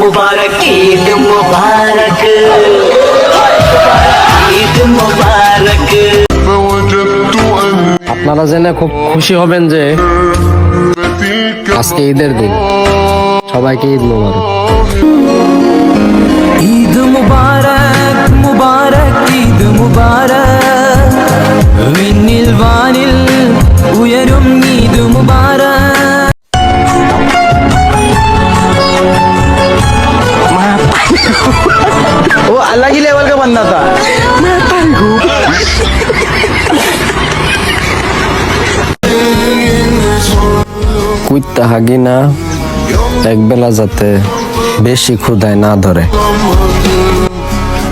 मुबारक ईद मुबारक ईद मुबारक। আপনারা জেনে খুব খুশি হবেন যে আজকে ঈদের দিন। সবাইকে ঈদ মোবারক। ঈদ মুবারক মুবারক ঈদ মুবারক വിണ്ണിൽ വാനിൽ ഉയരും ഈദ് മുബാരക് वो अलग ही लेवल का बंदा था। কুইত্তা হাগি না একবেলা যাতে বেশি ক্ষুধায় না ধরে।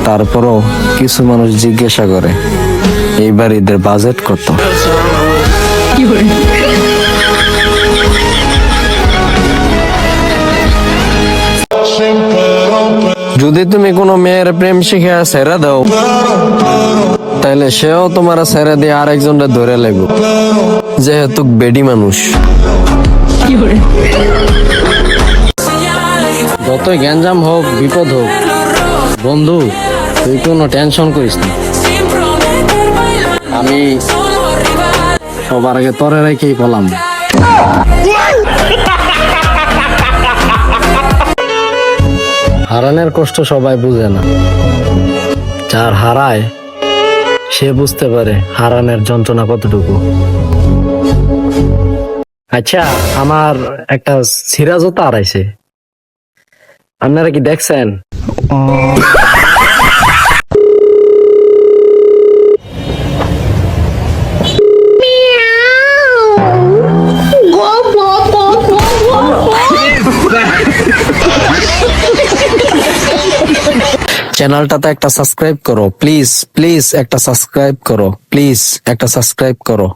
তারপরও কিছু মানুষ জিজ্ঞাসা করে এইবার ঈদের বাজেট কত। যদি তুমি কোনো মেয়ের প্রেম শিখে ছেড়ে দাও তাহলে সেও তোমার ছেড়ে দিয়ে আরেকজনটা ধরে লাগবে, যেহেতু বেডি মানুষ। যতই গ্যাঞ্জাম হোক বিপদ হোক বন্ধু, তুই কোনো টেনশন করিস না। আমি সবার আগে তরে রেখেই বললাম। হারানোর কষ্ট সবাই বুঝে না, যার হারায় সে বুঝতে পারে হারানোর যন্ত্রণা কতটুকু। আচ্ছা, আমার একটা ছিঁড়া জুতা হারাইছে, আপনারা কি দেখছেন? চ্যানেলটাতে একটা সাবস্ক্রাইব করো প্লিজ, প্লিজ একটা সাবস্ক্রাইব করো, প্লিজ একটা সাবস্ক্রাইব করো।